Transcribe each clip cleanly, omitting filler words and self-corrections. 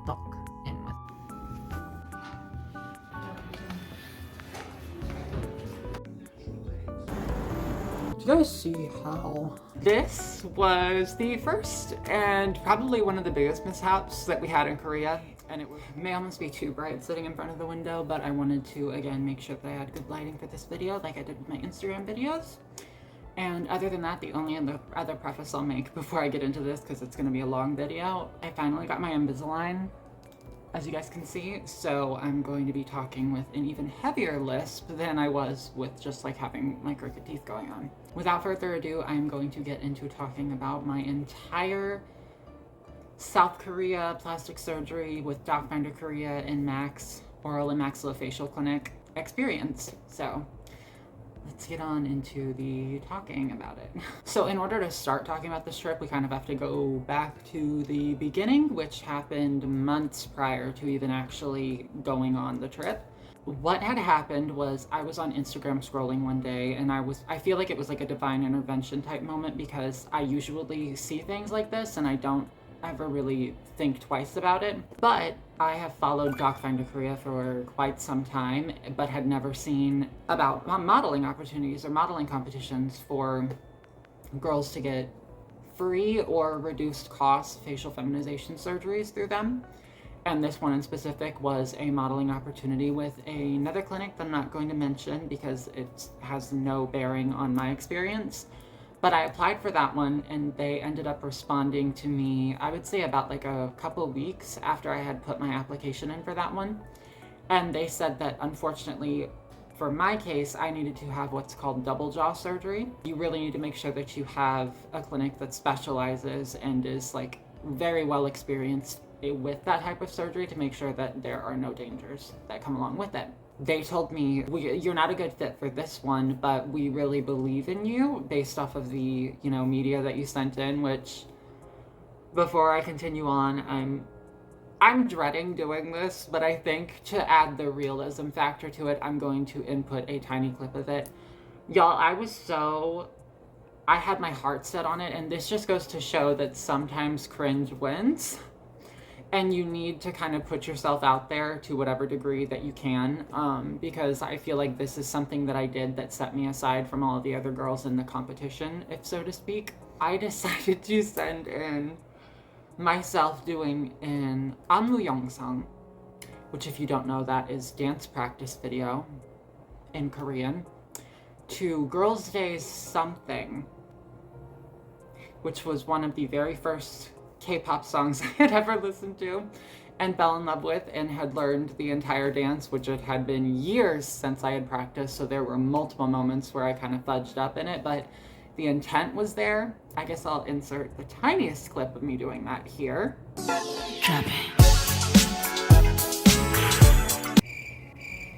Doc in with. Do you guys see how this was the first and probably one of the biggest mishaps that we had in Korea? And it may almost be too bright sitting in front of the window, but I wanted to again make sure that I had good lighting for this video like I did with my Instagram videos. And other than that, the only other preface I'll make before I get into this, because it's going to be a long video, I finally got my Invisalign, as you guys can see, so I'm going to be talking with an even heavier lisp than I was with just like having my crooked teeth going on. Without further ado, I'm going to get into talking about my entire South Korea plastic surgery with Docfinderkorea and MACS Oral and Maxillofacial Clinic experience. So let's get on into the talking about it. So in order to start talking about this trip, we kind of have to go back to the beginning, which happened months prior to even actually going on the trip. What had happened was I was on Instagram scrolling one day, and I feel like it was like a divine intervention type moment, because I usually see things like this and I don't ever really think twice about it. But I have followed Docfinderkorea for quite some time, but had never seen about modeling opportunities or modeling competitions for girls to get free or reduced cost facial feminization surgeries through them. And this one in specific was a modeling opportunity with another clinic that I'm not going to mention because it has no bearing on my experience. But I applied for that one, and they ended up responding to me, I would say about like a couple weeks after I had put my application in for that one. And they said that unfortunately, for my case, I needed to have what's called double jaw surgery. You really need to make sure that you have a clinic that specializes and is like very well experienced with that type of surgery to make sure that there are no dangers that come along with it. They told me, you're not a good fit for this one, but we really believe in you based off of the, media that you sent in, which before I continue on, I'm dreading doing this, but I think to add the realism factor to it, I'm going to input a tiny clip of it. Y'all, I had my heart set on it, and this just goes to show that sometimes cringe wins. And you need to kind of put yourself out there to whatever degree that you can, because I feel like this is something that I did that set me aside from all of the other girls in the competition, if so to speak. I decided to send in myself doing an 안무 영상, which if you don't know, that is dance practice video in Korean, to Girls' Day something, which was one of the very first K-pop songs I had ever listened to and fell in love with, and had learned the entire dance, which it had been years since I had practiced, so there were multiple moments where I kind of fudged up in it, but the intent was there. I guess I'll insert the tiniest clip of me doing that here.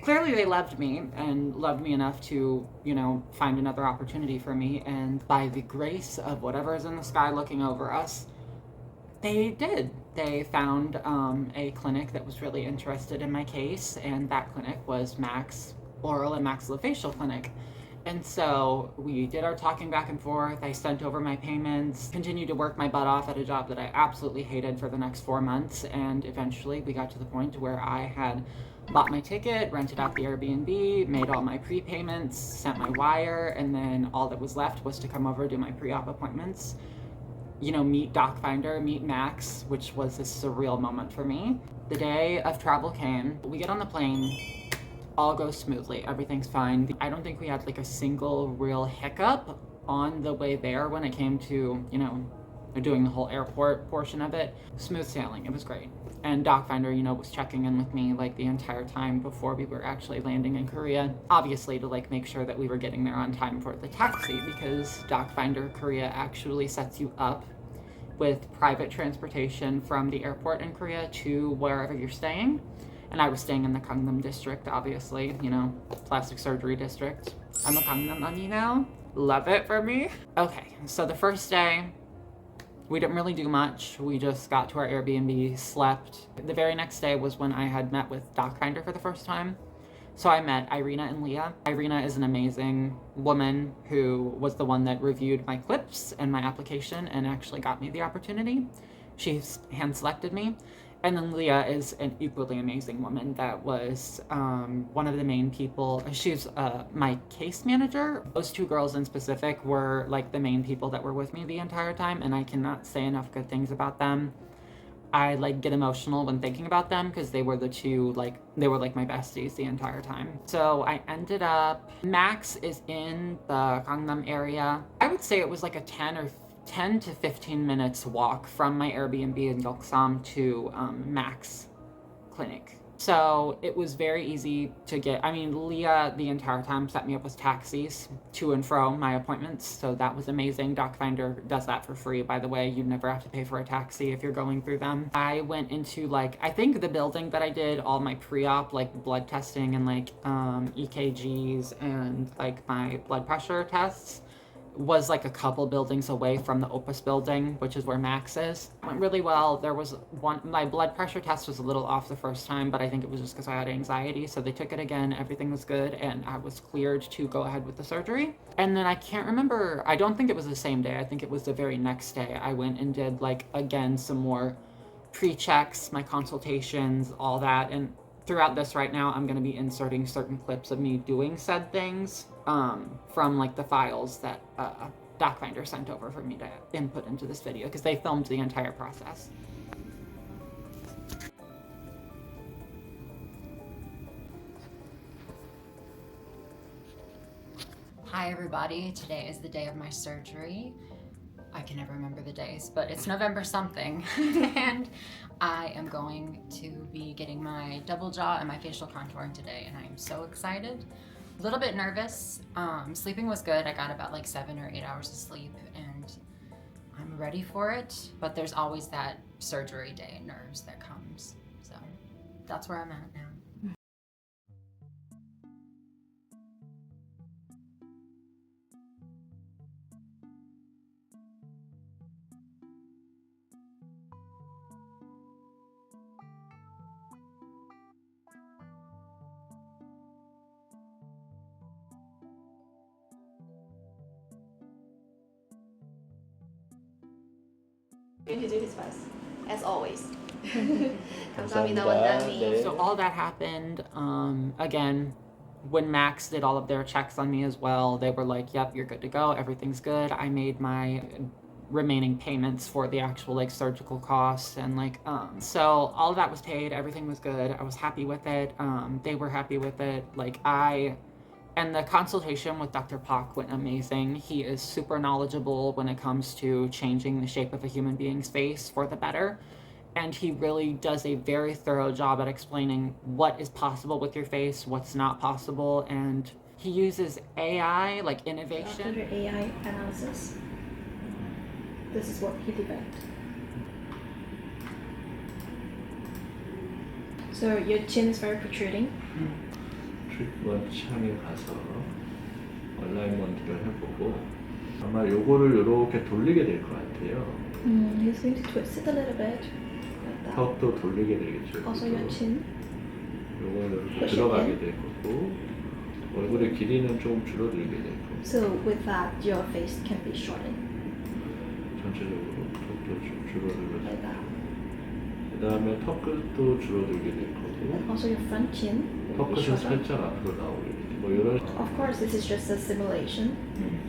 Clearly they loved me, and loved me enough to, find another opportunity for me, and by the grace of whatever is in the sky looking over us, they did. They found a clinic that was really interested in my case, and that clinic was MACS Oral and Maxillofacial Clinic. And so we did our talking back and forth. I sent over my payments, continued to work my butt off at a job that I absolutely hated for the next 4 months, and eventually we got to the point where I had bought my ticket, rented out the Airbnb, made all my prepayments, sent my wire, and then all that was left was to come over, do my pre-op appointments, meet Docfinder, meet MACS, which was a surreal moment for me. The day of travel came. We get on the plane, all goes smoothly, everything's fine. I don't think we had like a single real hiccup on the way there when it came to, doing the whole airport portion of it. Smooth sailing, it was great. And Docfinder, was checking in with me like the entire time before we were actually landing in Korea. Obviously to like make sure that we were getting there on time for the taxi, because Docfinderkorea actually sets you up with private transportation from the airport in Korea to wherever you're staying. And I was staying in the Gangnam district, obviously, plastic surgery district. I'm a Gangnam Ani now. Love it for me. Okay, so the first day, we didn't really do much. We just got to our Airbnb, slept. The very next day was when I had met with Docfinder for the first time. So I met Irina and Leah. Irina is an amazing woman who was the one that reviewed my clips and my application and actually got me the opportunity. She hand-selected me. And then Leah is an equally amazing woman that was one of the main people. She's my case manager. Those two girls in specific were like the main people that were with me the entire time, and I cannot say enough good things about them. I like get emotional when thinking about them because they were the two, like, they were like my besties the entire time. So I ended up, Max is in the Gangnam area. I would say it was like a 10 to 15 minutes walk from my Airbnb in Gyeongsam to Max clinic. So it was very easy to get. I mean, Leah the entire time set me up with taxis to and from my appointments. So that was amazing. Docfinder does that for free, by the way. You never have to pay for a taxi if you're going through them. I went into like, I think the building that I did all my pre-op, like blood testing and like EKGs and like my blood pressure tests was like a couple buildings away from the Opus building, which is where Max is. It went really well. There was one, my blood pressure test was a little off the first time, but I think it was just because I had anxiety. So they took it again, everything was good, and I was cleared to go ahead with the surgery. And then I can't remember, I don't think it was the same day. I think it was the very next day. I went and did like, again, some more pre-checks, my consultations, all that. And throughout this right now, I'm going to be inserting certain clips of me doing said things from like the files that Docfinder sent over for me to input into this video because they filmed the entire process. Hi everybody, today is the day of my surgery. I can never remember the days, but it's November something. And I am going to be getting my double jaw and my facial contouring today, and I am so excited. A little bit nervous. Sleeping was good. I got about like 7 or 8 hours of sleep, and I'm ready for it. But there's always that surgery day nerves that comes. So that's where I'm at now. Going to do his best, as always. 감사합니다. 네. So all that happened. Again, when Max did all of their checks on me as well, they were like, yep, you're good to go. Everything's good. I made my remaining payments for the actual like surgical costs and like so all of that was paid. Everything was good. I was happy with it. They were happy with it. And the consultation with Dr. Pak went amazing. He is super knowledgeable when it comes to changing the shape of a human being's face for the better. And he really does a very thorough job at explaining what is possible with your face, what's not possible. And he uses AI, like innovation. After the AI analysis, this is what he developed. So your chin is very protruding. 트리트먼트 창에 가서 얼라이먼트를 해보고 아마 요거를 이렇게 돌리게 될 것 같아요. He's going to twist it a little bit. Like that. 턱도 돌리게 되겠죠. Also your chin. 요거 이렇게 Push it 들어가게 in. 될 거고 얼굴의 길이는 좀 줄어들게 될 거고 So with that, your face can be shortened 전체적으로 턱도 줄어들게 like 될 that. 거고 그 다음에 턱끝도 줄어들게 될 거고 And also your front chin will be 턱끝은 shortened. 살짝 앞으로 나오게 뭐 이런 Of course, this is just a simulation,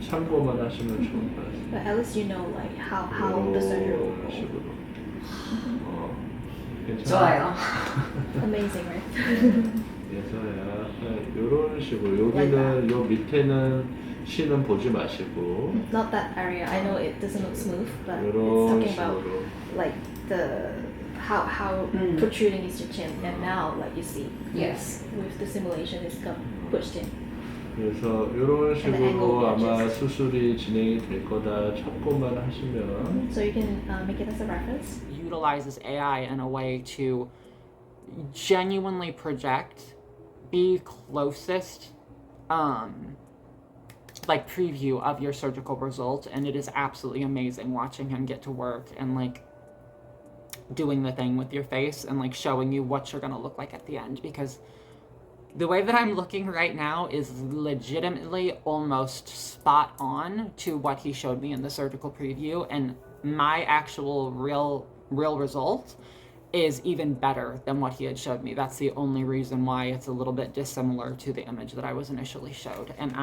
참고만 하시면 좋을 것 같습니다. but at least you know like how the surgery will 이런 go. 식으로 괜찮아요. 좋아요. Amazing, right? 그래서 약간 이런 식으로 여기는 요 밑에는 실은 보지 마시고 Not that area. I know it doesn't look smooth, but it's 이런 talking about 식으로 like the how protruding is your chin, and now like you see, Yes. with the simulation, it's got pushed in. 그래서 이런 And the angle 식으로 아마 matches. 수술이 진행이 될 거다 참고만 하시면 So you can make it as a reference. Utilizes AI in a way to genuinely project the closest like preview of your surgical result, and it is absolutely amazing watching him get to work and like doing the thing with your face and like showing you what you're gonna look like at the end, because the way that I'm looking right now is legitimately almost spot on to what he showed me in the surgical preview, and my actual real result is even better than what he had showed me. That's the only reason why it's a little bit dissimilar to the image that I was initially showed. And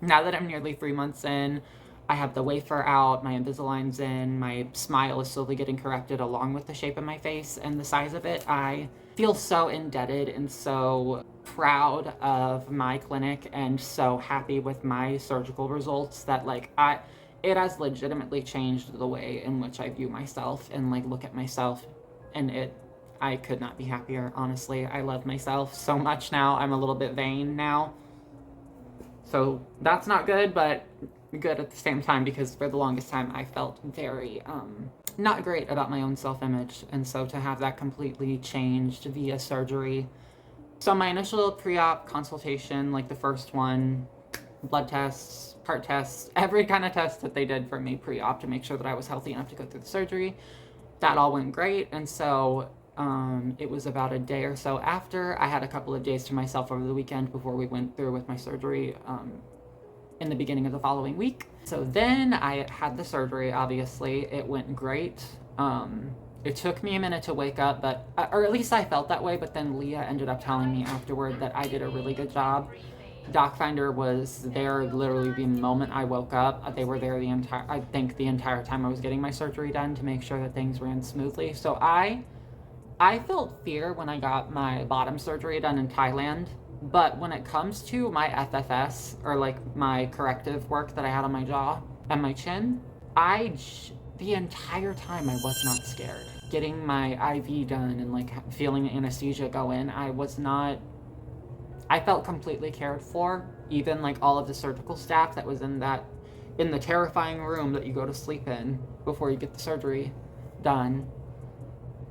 now that I'm nearly 3 months in, I have the wafer out, my Invisalign's in, my smile is slowly getting corrected along with the shape of my face and the size of it. I feel so indebted and so proud of my clinic and so happy with my surgical results that like it has legitimately changed the way in which I view myself and like look at myself, and I could not be happier, honestly. I love myself so much now. I'm a little bit vain now. So that's not good, but good at the same time, because for the longest time I felt very not great about my own self-image, and so to have that completely changed via surgery. So my initial pre-op consultation, like the first one, blood tests, heart tests, every kind of test that they did for me pre-op to make sure that I was healthy enough to go through the surgery, that all went great. And so it was about a day or so after. I had a couple of days to myself over the weekend before we went through with my surgery in the beginning of the following week. So then I had the surgery, obviously. It went great. It took me a minute to wake up, but or at least I felt that way, but then Leah ended up telling me afterward that I did a really good job. Docfinder was there literally the moment I woke up. They were there the entire time I was getting my surgery done to make sure that things ran smoothly. So I felt fear when I got my bottom surgery done in Thailand, but when it comes to my FFS, or like my corrective work that I had on my jaw and my chin, the entire time I was not scared. Getting my IV done and like feeling the anesthesia go in, I felt completely cared for. Even like all of the surgical staff that was in the terrifying room that you go to sleep in before you get the surgery done.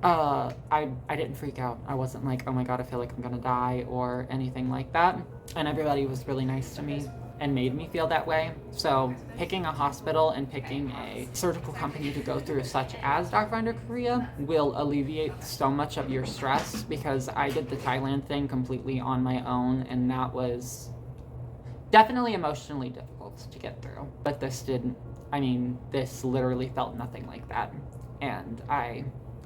I didn't freak out. I wasn't like, oh my god, I feel like I'm gonna die or anything like that. And everybody was really nice to me and made me feel that way. So picking a hospital and picking a surgical company to go through, such as Docfinderkorea, will alleviate so much of your stress, because I did the Thailand thing completely on my own, and that was definitely emotionally difficult to get through. But this literally felt nothing like that. And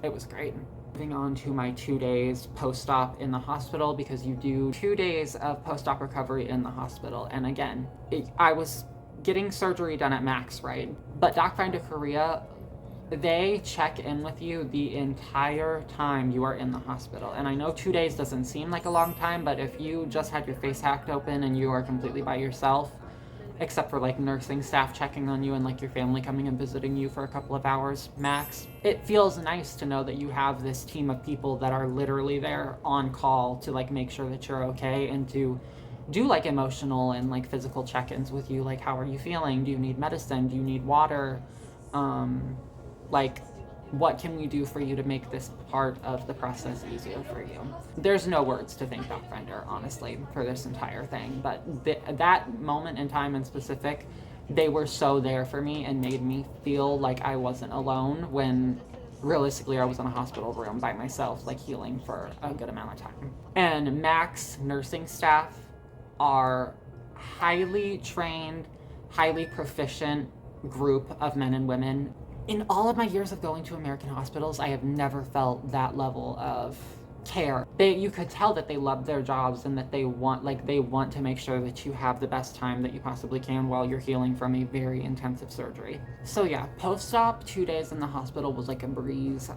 it was great. Moving on to my 2 days post-op in the hospital, because you do 2 days of post-op recovery in the hospital. And again, I was getting surgery done at MACS, right? But Docfinderkorea, they check in with you the entire time you are in the hospital. And I know 2 days doesn't seem like a long time, but if you just had your face hacked open and you are completely by yourself, except for like nursing staff checking on you and like your family coming and visiting you for a couple of hours max, it feels nice to know that you have this team of people that are literally there on call to like make sure that you're okay, and to do like emotional and like physical check-ins with you, like how are you feeling, do you need medicine, do you need water, like what can we do for you to make this part of the process easier for you. There's no words to thank Docfinder, honestly, for this entire thing, but that moment in time in specific, they were so there for me and made me feel like I wasn't alone, when realistically I was in a hospital room by myself, like healing for a good amount of time. And MACS nursing staff are highly trained, highly proficient group of men and women. In all of my years of going to American hospitals, I have never felt that level of care. You could tell that they love their jobs and that they want to make sure that you have the best time that you possibly can while you're healing from a very intensive surgery. So yeah, post-op 2 days in the hospital was like a breeze.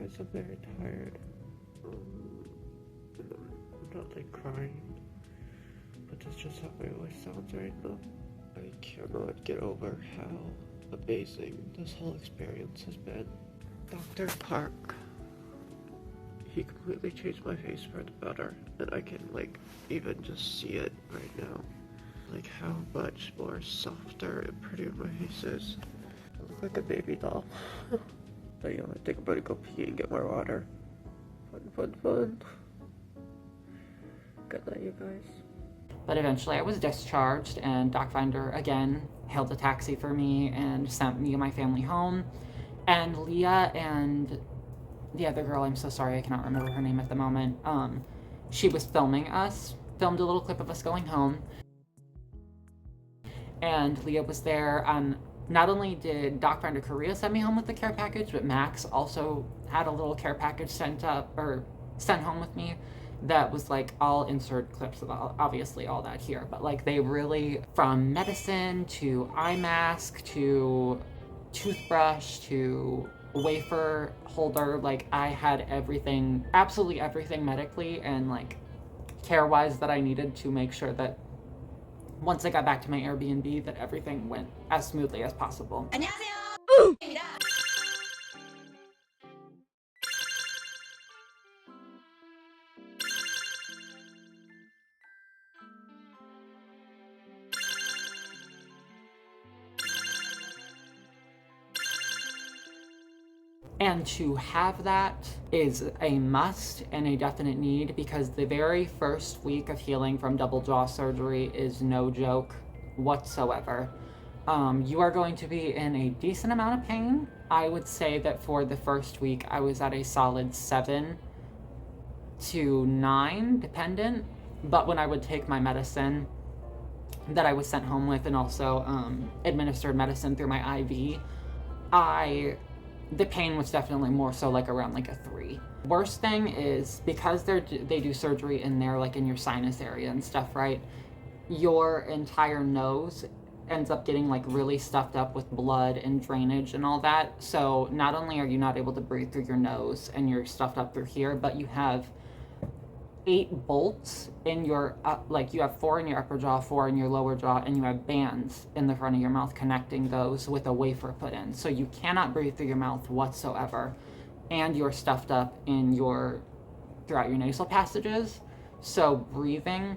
guys, I'm very tired. I'm not like crying, but that's just how my voice sounds right now. I cannot get over how amazing this whole experience has been. Dr. Park, he completely changed my face for the better, and I can like even just see it right now. Like how much more softer and prettier my face is. I look like a baby doll. But yeah, I think I'm gonna go pee and get more water. Fun. Good night, you guys. But eventually I was discharged, and Docfinder again hailed a taxi for me and sent me and my family home. And Leah and the other girl, I'm so sorry I cannot remember her name at the moment, she was filming us, filmed a little clip of us going home. And Leah was there. Not only did Docfinderkorea send me home with the care package, but Max also had a little care package sent home with me that was like, I'll insert clips of obviously all that here, but like they really, from medicine to eye mask to toothbrush to wafer holder, like I had everything, absolutely everything medically and like care-wise that I needed to make sure that once I got back to my Airbnb that everything went as smoothly as possible. And to have that is a must and a definite need, because the very first week of healing from double jaw surgery is no joke whatsoever. You are going to be in a decent amount of pain. I would say that for the first week, I was at a solid 7 to 9, dependent. But when I would take my medicine that I was sent home with and also administered medicine through my IV, the pain was definitely more so like around like a 3. Worst thing is, because they do surgery in there, like in your sinus area and stuff, right? Your entire nose ends up getting like really stuffed up with blood and drainage and all that. So not only are you not able to breathe through your nose and you're stuffed up through here, but you have 8 bolts in your, like you have 4 in your upper jaw, 4 in your lower jaw, and you have bands in the front of your mouth connecting those with a wafer put in. So you cannot breathe through your mouth whatsoever. And you're stuffed up throughout your nasal passages. So breathing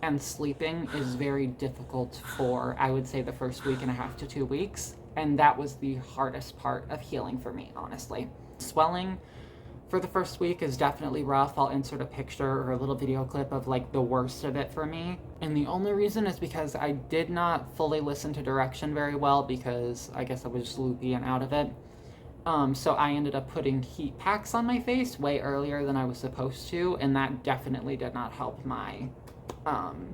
and sleeping is very difficult for, I would say, the first week and a half to 2 weeks. And that was the hardest part of healing for me, honestly. Swelling for the first week is definitely rough. I'll insert a picture or a little video clip of like the worst of it for me. And the only reason is because I did not fully listen to direction very well, because I guess I was just loopy and out of it. So I ended up putting heat packs on my face way earlier than I was supposed to, and that definitely did not help my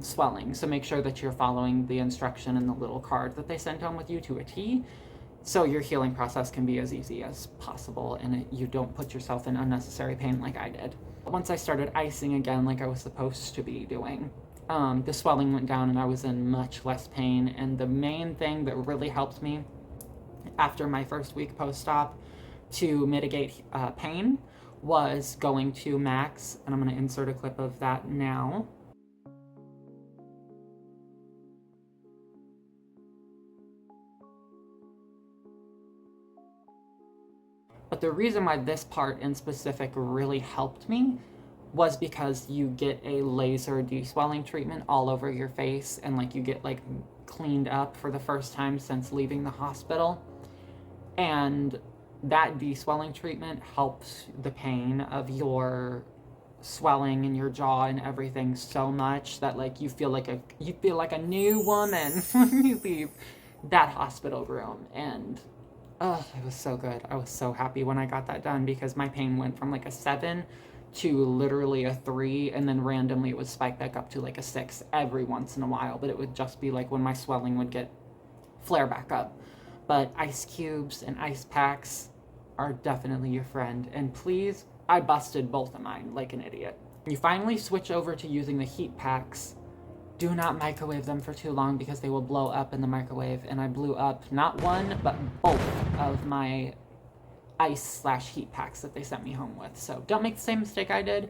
swelling. So make sure that you're following the instruction in the little card that they sent home with you to a T, so your healing process can be as easy as possible and you don't put yourself in unnecessary pain like I did. Once I started icing again like I was supposed to be doing, the swelling went down and I was in much less pain. And the main thing that really helped me after my first week post-op to mitigate pain was going to MACS, and I'm going to insert a clip of that now. But the reason why this part in specific really helped me was because you get a laser deswelling treatment all over your face, and like you get like cleaned up for the first time since leaving the hospital. And that deswelling treatment helps the pain of your swelling in your jaw and everything so much that like you feel like a new woman when you leave that hospital room. And oh, it was so good. I was so happy when I got that done, because my pain went from like a 7 to literally a 3, and then randomly it would spike back up to like a 6 every once in a while, but it would just be like when my swelling would flare back up. But ice cubes and ice packs are definitely your friend. And please, I busted both of mine like an idiot. You finally switch over to using the heat packs. Do not microwave them for too long because they will blow up in the microwave. And I blew up not one, but both of my ice/heat packs that they sent me home with. So don't make the same mistake I did.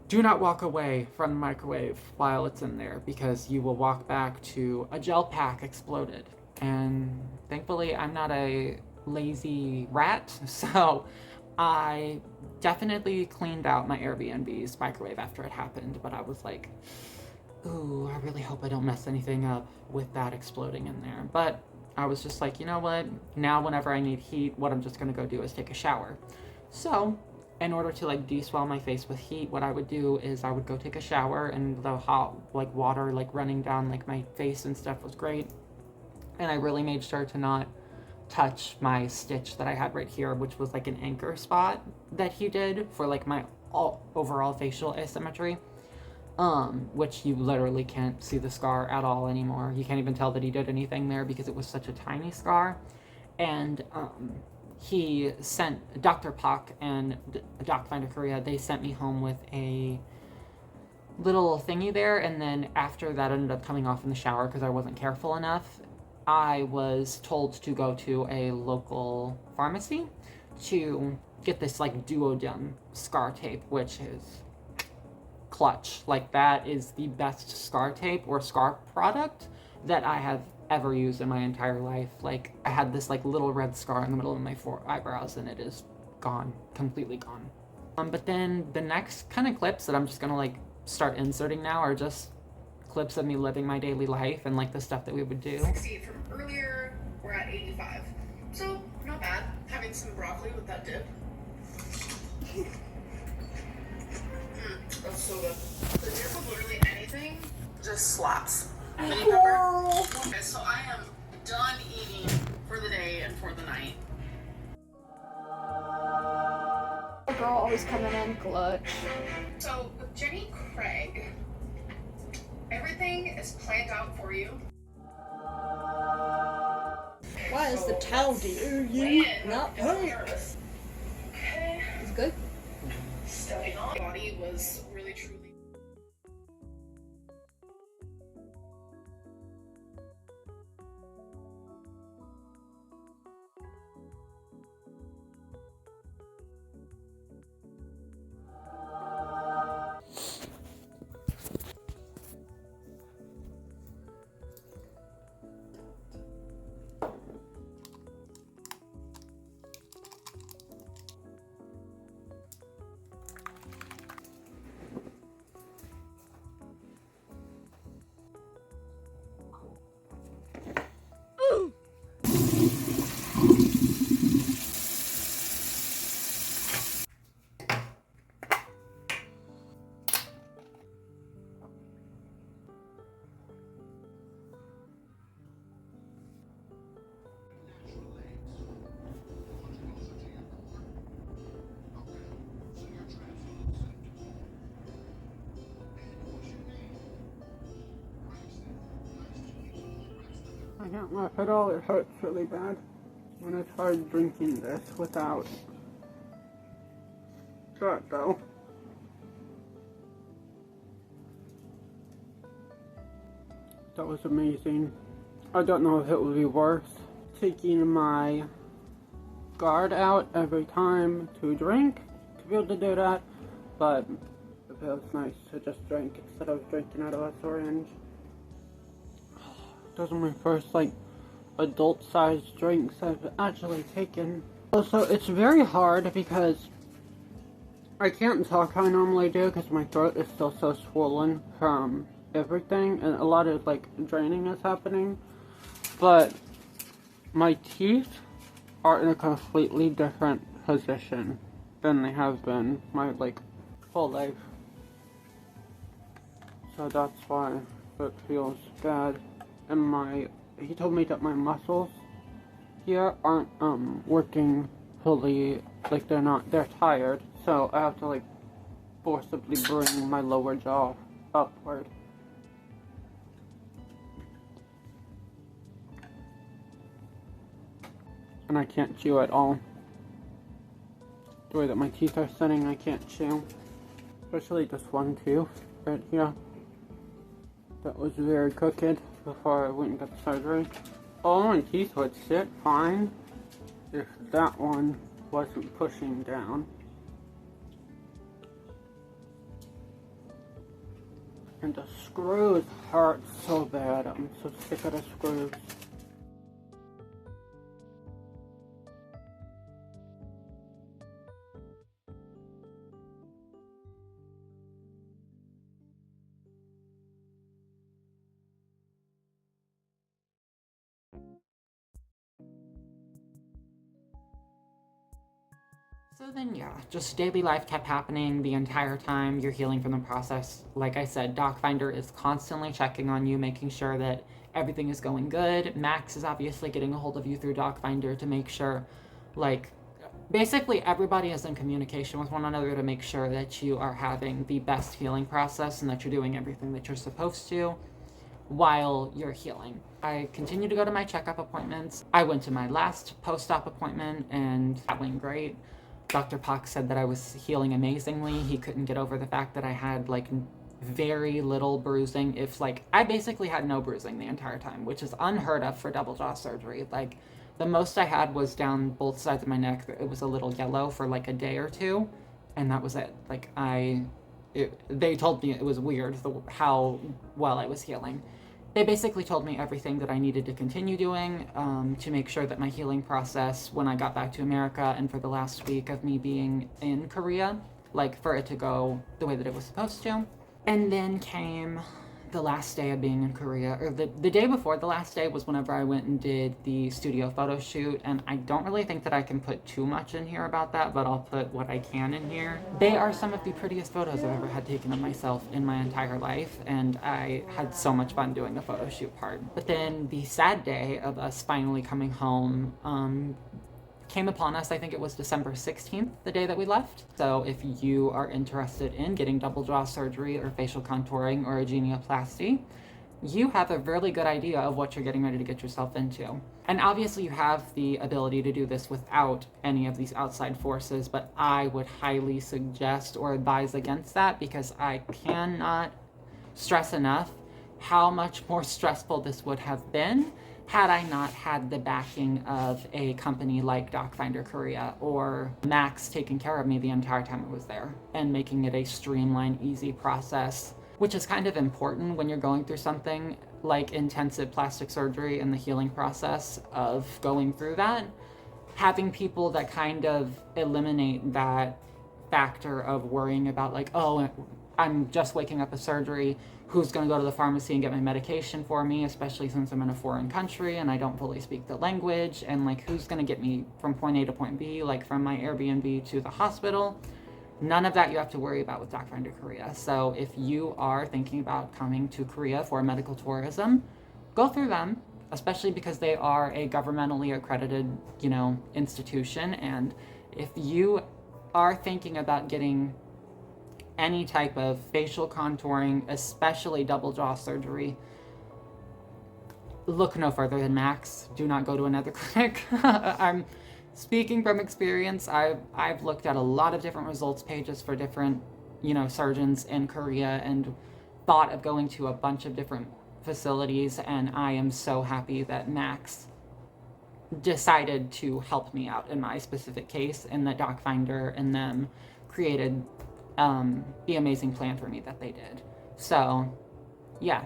Do not walk away from the microwave while it's in there, because you will walk back to a gel pack exploded. And thankfully I'm not a lazy rat, so I definitely cleaned out my Airbnb's microwave after it happened, but I was like, ooh, I really hope I don't mess anything up with that exploding in there. But I was just like, you know what? Now whenever I need heat, what I'm just gonna go do is take a shower. So in order to like de-swell my face with heat, what I would do is I would go take a shower, and the hot like water like running down like my face and stuff was great. And I really made sure to not touch my stitch that I had right here, which was like an anchor spot that he did for like my overall facial asymmetry. Which you literally can't see the scar at all anymore. You can't even tell that he did anything there because it was such a tiny scar. And he sent Dr. Pak and Docfinderkorea, they sent me home with a little thingy there, and then after that ended up coming off in the shower because I wasn't careful enough. I was told to go to a local pharmacy to get this like duodem scar tape, which is clutch. Like, that is the best scar tape or scar product that I have ever used in my entire life. Like, I had this like little red scar in the middle of my eyebrows, and it is gone, completely gone. But then the next kind of clips that I'm just gonna like start inserting now are just clips of me living my daily life and like the stuff that we would do. 68 from earlier, we're at 85. So, not bad. Having some broccoli with that dip. That's so good. The dip of literally anything just slaps. Mini pepper. Okay, so I am done eating for the day and for the night. The girl always coming in clutch. So, with Jenny Craig, everything is planned out for you. Why is the towel dear? You not hurt. Okay. It's good. Stepping on. My body was really truly. I can't laugh at all, it hurts really bad when I tried drinking this without that though. That was amazing. I don't know if it would be worth taking my guard out every time to drink to be able to do that, but it feels nice to just drink instead of drinking out of a syringe. Those are my first like adult-sized drinks I've actually taken. Also, it's very hard because I can't talk how I normally do because my throat is still so swollen from everything, and a lot of like draining is happening. But my teeth are in a completely different position than they have been my like whole life. So that's why it feels bad. And he told me that my muscles here aren't working fully, like they're tired, so I have to like forcibly bring my lower jaw upward. And I can't chew at all. The way that my teeth are sitting, I can't chew. Especially this one tooth right here. That was very crooked before I went and got the surgery. All my teeth would sit fine if that one wasn't pushing down. And the screws hurt so bad. I'm so sick of the screws. So then, yeah, just daily life kept happening the entire time you're healing from the process. Like I said, Docfinder is constantly checking on you, making sure that everything is going good. Max is obviously getting a hold of you through Docfinder to make sure, like, basically everybody is in communication with one another to make sure that you are having the best healing process and that you're doing everything that you're supposed to while you're healing. I continue to go to my checkup appointments. I went to my last post-op appointment and that went great. Dr. Pak said that I was healing amazingly. He couldn't get over the fact that I had like very little bruising. If like, I basically had no bruising the entire time, which is unheard of for double jaw surgery. Like the most I had was down both sides of my neck. It was a little yellow for like a day or two, and that was it. Like they told me it was weird how well I was healing. They basically told me everything that I needed to continue doing to make sure that my healing process when I got back to America and for the last week of me being in Korea, like for it to go the way that it was supposed to. And then came the last day of being in Korea, or the day before the last day was whenever I went and did the studio photo shoot, and I don't really think that I can put too much in here about that, but I'll put what I can in here. They are some of the prettiest photos I've ever had taken of myself in my entire life, and I had so much fun doing the photo shoot part. But then the sad day of us finally coming home came upon us. I think it was December 16th, the day that we left. So if you are interested in getting double jaw surgery or facial contouring or a genioplasty, you have a really good idea of what you're getting ready to get yourself into. And obviously you have the ability to do this without any of these outside forces, but I would highly suggest or advise against that because I cannot stress enough how much more stressful this would have been had I not had the backing of a company like Docfinderkorea or Max taking care of me the entire time I was there and making it a streamlined, easy process, which is kind of important when you're going through something like intensive plastic surgery and the healing process of going through that. Having people that kind of eliminate that factor of worrying about like, oh, I'm just waking up a surgery, who's going to go to the pharmacy and get my medication for me, especially since I'm in a foreign country and I don't fully speak the language, and like who's going to get me from point A to point B, like from my Airbnb to the hospital. None of that you have to worry about with Docfinderkorea. So if you are thinking about coming to Korea for medical tourism, go through them, especially because they are a governmentally accredited, institution. And if you are thinking about getting any type of facial contouring, especially double jaw surgery, look no further than Max. Do not go to another clinic. I'm speaking from experience. I've looked at a lot of different results pages for different, surgeons in Korea and thought of going to a bunch of different facilities, and I am so happy that Max decided to help me out in my specific case, and that Docfinder and them created the amazing plan for me that they did. So, yeah.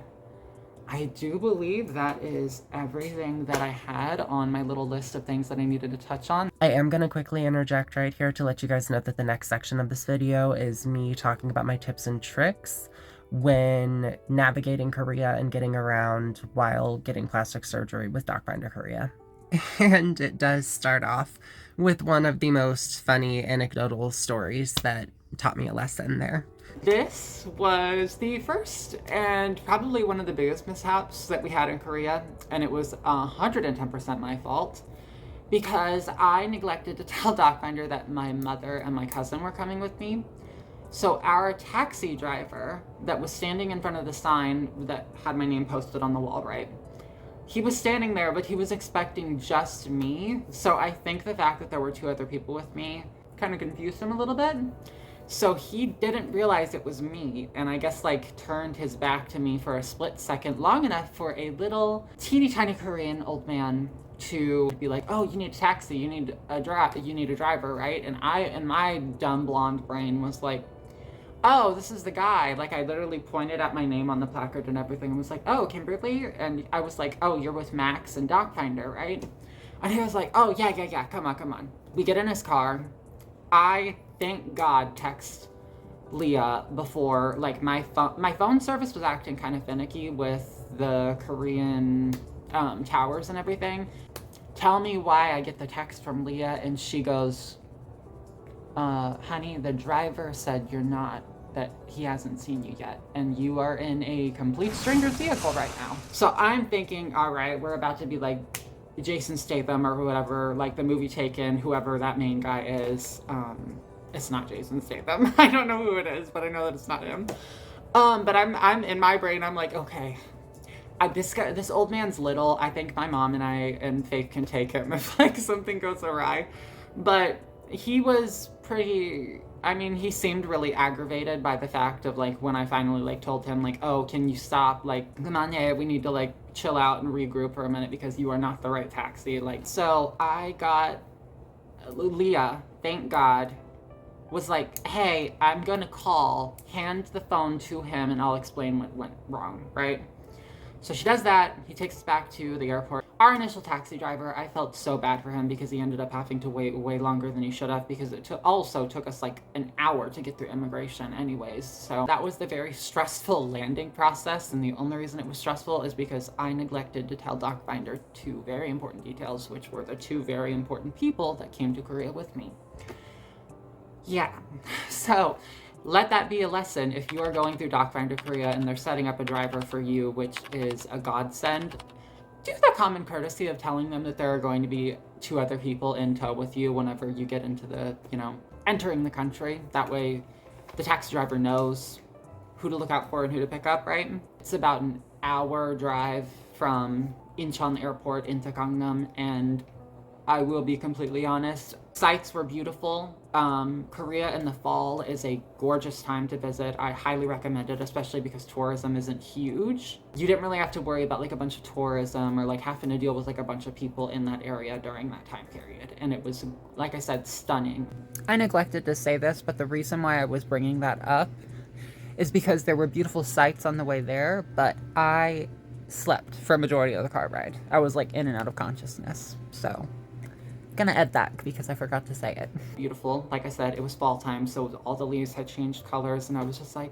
I do believe that is everything that I had on my little list of things that I needed to touch on. I am going to quickly interject right here to let you guys know that the next section of this video is me talking about my tips and tricks when navigating Korea and getting around while getting plastic surgery with Docfinderkorea. And it does start off with one of the most funny anecdotal stories that taught me a lesson there. This was the first and probably one of the biggest mishaps that we had in Korea, and it was 110% my fault because I neglected to tell Docfinder that my mother and my cousin were coming with me. So our taxi driver that was standing in front of the sign that had my name posted on the wall, right? He was standing there, but he was expecting just me. So I think the fact that there were two other people with me kind of confused him a little bit. So he didn't realize it was me, and I guess like turned his back to me for a split second, long enough for a little teeny tiny Korean old man to be like, oh, you need a taxi, you need a driver, right? And I, in my dumb blonde brain, was like, oh, this is the guy. Like, I literally pointed at my name on the placard and everything and was like, oh, Kimberly? And I was like, oh, you're with Max and Docfinder, right? And he was like, oh, yeah, come on. We get in his car. I, thank God, text Leah before, like, my phone service was acting kind of finicky with the Korean towers and everything. Tell me why I get the text from Leah, and she goes, honey, the driver said that he hasn't seen you yet, and you are in a complete stranger's vehicle right now. So I'm thinking, all right, we're about to be like Jason Statham or whatever, like the movie Taken, whoever that main guy is. It's not Jason Statham. I don't know who it is, but I know that it's not him. But I'm in my brain, I'm like, okay, this old man's little. I think my mom and Faith can take him if like something goes awry. But he was pretty, I mean, he seemed really aggravated by the fact of like when I finally like told him like, oh, can you stop? Like, come on, hey, we need to like chill out and regroup for a minute because you are not the right taxi. Like, so I got Leah, thank God, was like, hey, I'm gonna call, hand the phone to him, and I'll explain what went wrong, right? So she does that. He takes us back to the airport. Our initial taxi driver, I felt so bad for him because he ended up having to wait way longer than he should have, because it also took us like an hour to get through immigration anyways. So that was the very stressful landing process, and the only reason it was stressful is because I neglected to tell Docfinder two very important details, which were the two very important people that came to Korea with me. Yeah, so let that be a lesson if you are going through Docfinder Korea and they're setting up a driver for you, which is a godsend. Do the common courtesy of telling them that there are going to be two other people in tow with you whenever you get into the, entering the country. That way the taxi driver knows who to look out for and who to pick up, right? It's about an hour drive from Incheon Airport into Gangnam, and I will be completely honest, sights were beautiful. Korea in the fall is a gorgeous time to visit. I highly recommend it, especially because tourism isn't huge. You didn't really have to worry about like a bunch of tourism or like having to deal with like a bunch of people in that area during that time period. And it was, like I said, stunning. I neglected to say this, but the reason why I was bringing that up is because there were beautiful sights on the way there, but I slept for a majority of the car ride. I was like in and out of consciousness, so gonna add that because I forgot to say it. Beautiful. Like I said, it was fall time, so all the leaves had changed colors, and I was just like,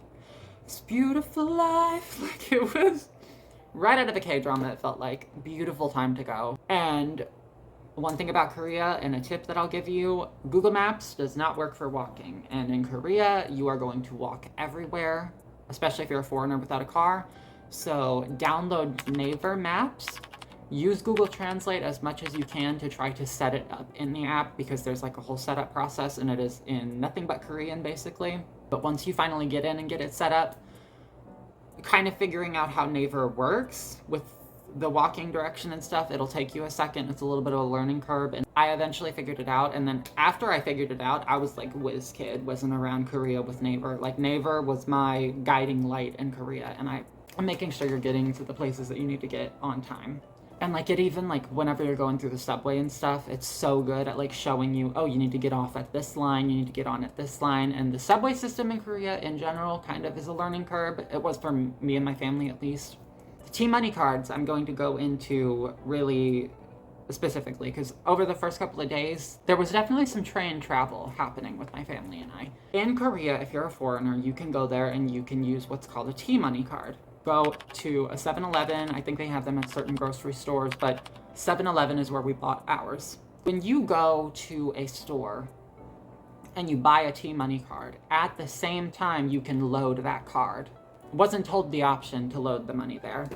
it's beautiful life. Like, it was right out of a K-drama, it felt like. Beautiful time to go. And one thing about Korea, and a tip that I'll give you, Google Maps does not work for walking. And in Korea, you are going to walk everywhere, especially if you're a foreigner without a car. So download Naver maps. Use Google Translate as much as you can to try to set it up in the app, because there's like a whole setup process and it is in nothing but Korean basically. But once you finally get in and get it set up, kind of figuring out how Naver works with the walking direction and stuff, it'll take you a second. It's a little bit of a learning curve, and I eventually figured it out. And then after I figured it out, I was like whiz kid, wasn't around Korea with Naver. Like, Naver was my guiding light in Korea, and I'm making sure you're getting to the places that you need to get on time. And like, it even like whenever you're going through the subway and stuff, it's so good at like showing you, oh, you need to get off at this line, you need to get on at this line. And the subway system in Korea in general kind of is a learning curve. It was for me and my family at least. The T-money cards I'm going to go into really specifically, because over the first couple of days, there was definitely some train travel happening with my family and I. In Korea, if you're a foreigner, you can go there and you can use what's called a T-money card. Go to a 7-Eleven, I think they have them at certain grocery stores, but 7-Eleven is where we bought ours. When you go to a store and you buy a T-money card, at the same time you can load that card. Wasn't told the option to load the money there.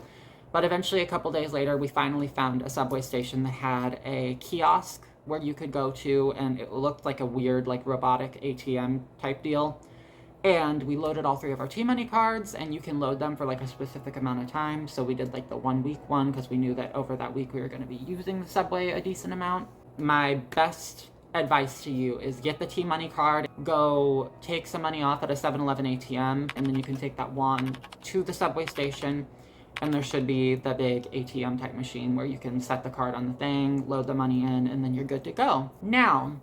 But eventually, a couple days later, we finally found a subway station that had a kiosk where you could go to, and it looked like a weird, like, robotic ATM type deal. And we loaded all three of our T-money cards, and you can load them for like a specific amount of time. So we did like the 1 week one, because we knew that over that week we were going to be using the subway a decent amount. My best advice to you is get the T-Money card, go take some money off at a 7-Eleven ATM, and then you can take that wand to the subway station, and there should be the big ATM type machine where you can set the card on the thing, load the money in, and then you're good to go. Now,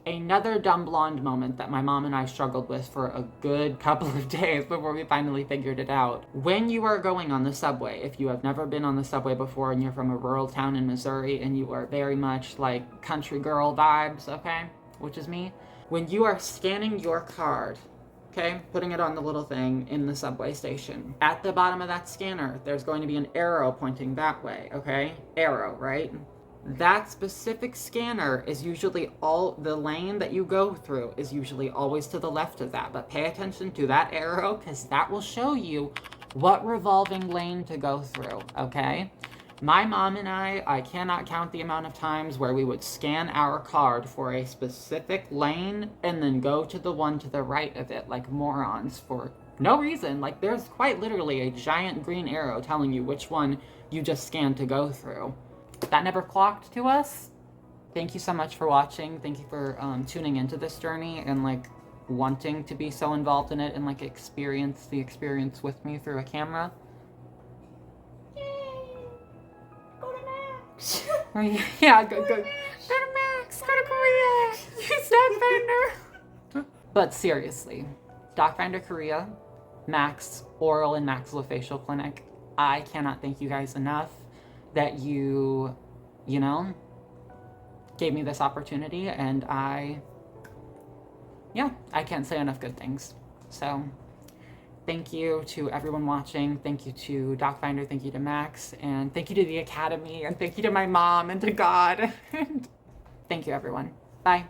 another dumb blonde moment that my mom and I struggled with for a good couple of days before we finally figured it out. When you are going on the subway, if you have never been on the subway before and you're from a rural town in Missouri and you are very much like country girl vibes, okay, which is me, when you are scanning your card, okay, putting it on the little thing in the subway station, at the bottom of that scanner, there's going to be an arrow pointing that way, okay? Arrow, right? That specific scanner is usually the lane that you go through is usually always to the left of that, but pay attention to that arrow because that will show you what revolving lane to go through, okay? My mom and I cannot count the amount of times where we would scan our card for a specific lane and then go to the one to the right of it like morons for no reason. Like there's quite literally a giant green arrow telling you which one you just scanned to go through. That never clocked to us. Thank you so much for watching. Thank you for tuning into this journey and like wanting to be so involved in it and like experience the experience with me through a camera. Yay! Go to MACS! Yeah, go to MACS, go to Korea. Use Docfinder. But seriously, Docfinder Korea, MACS Oral and Maxillofacial Clinic. I cannot thank you guys enough that you know, gave me this opportunity, and I can't say enough good things. So thank you to everyone watching. Thank you to Docfinder, thank you to MACS, and thank you to the Academy, and thank you to my mom and to God. Thank you, everyone. Bye.